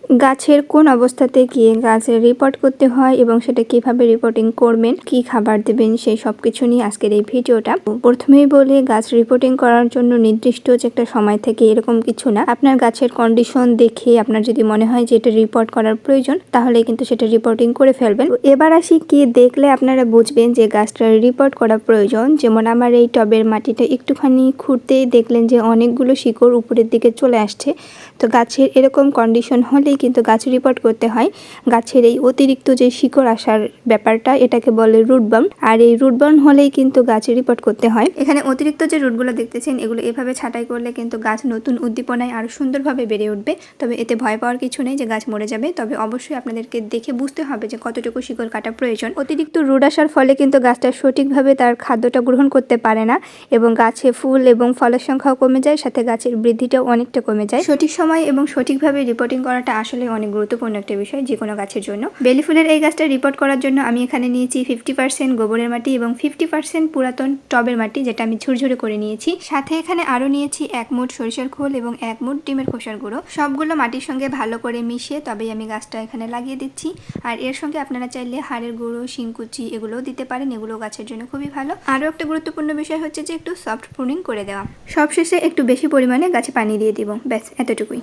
গাছের কোন অবস্থাতে গিয়ে গাছের রিপোর্ট করতে হয় এবং সেটা কিভাবে রিপোর্টিং করবেন, কি খাবার দেবেন, সেই সবকিছু নিয়ে আজকের এই ভিডিওটা। প্রথমেই বলি, গাছ রিপোর্টিং করার জন্য নির্দিষ্ট যে একটা সময় থেকে এরকম কিছু না। আপনার গাছের কন্ডিশন দেখে আপনার যদি মনে হয় যে এটা রিপোর্ট করার প্রয়োজন, তাহলে কিন্তু সেটা রিপোর্টিং করে ফেলবেন। এবার আসি কি দেখলে আপনারা বুঝবেন যে গাছটা রিপোর্ট করা প্রয়োজন। যেমন আমার এই টবের মাটিটা একটুখানি খুঁড়তেই দেখলেন যে অনেকগুলো শিকড় উপরের দিকে চলে আসছে। তো গাছের এরকম কন্ডিশন হলেই কিন্তু গাছ রিপোর্ট করতে হয়। গাছের এই অতিরিক্ত যে শিকড় আসার ব্যাপারটা, এটাকে বলে রুট বার্ন। আর এই রুট বার্ন হলেই কিন্তু গাছ রিপোর্ট করতে হয়। এখানে অতিরিক্ত যে রুটগুলো দেখতেছেন, এগুলো এভাবে ছাঁটাই করলে কিন্তু গাছ নতুন উদ্দীপনায় আরো সুন্দরভাবে বেড়ে উঠবে। তবে এতে ভয় পাওয়ার কিছু নেই যে গাছ মরে যাবে। তবে অবশ্যই আপনাদেরকে দেখে বুঝতে হবে যে কতটুকু শিকড় কাটা প্রয়োজন। অতিরিক্ত রুট আসার ফলে কিন্তু গাছটা সঠিকভাবে তার খাদ্যটা গ্রহণ করতে পারে না এবং গাছে ফুল এবং ফলের সংখ্যাও কমে যায়, সাথে গাছের বৃদ্ধিটাও অনেকটা কমে যায়। সঠিক সময় এবং সঠিকভাবে রিপোর্টিং করাটা আসলে অনেক গুরুত্বপূর্ণ একটা বিষয় যে কোনো গাছের জন্য। বেলি ফুলের এই গাছটা রিপোর্ট করার জন্য আমি এখানে নিয়েছি 50% গোবরের মাটি এবং 50% পুরাতন টবের মাটি, যেটা আমি ঝুরঝুরে করে নিয়েছি। সাথে এখানে আরো নিয়েছি 1 মুঠ সরিষার খোল এবং 1 মুঠ ডিমের খোসার গুঁড়ো। সবগুলো মাটির সঙ্গে ভালো করে মিশিয়ে তবেই আমি গাছটা এখানে লাগিয়ে দিচ্ছি। আর এর সঙ্গে আপনারা চাইলে হাড়ের গুঁড়ো, শিংকুচি এগুলোও দিতে পারেন, এগুলো গাছের জন্য খুবই ভালো। আরও একটা গুরুত্বপূর্ণ বিষয় হচ্ছে যে একটু সফট প্রুনিং করে দেওয়া। সবশেষে একটু বেশি পরিমাণে গাছে পানি দিয়ে দিব, ব্যাস এতটুকুই।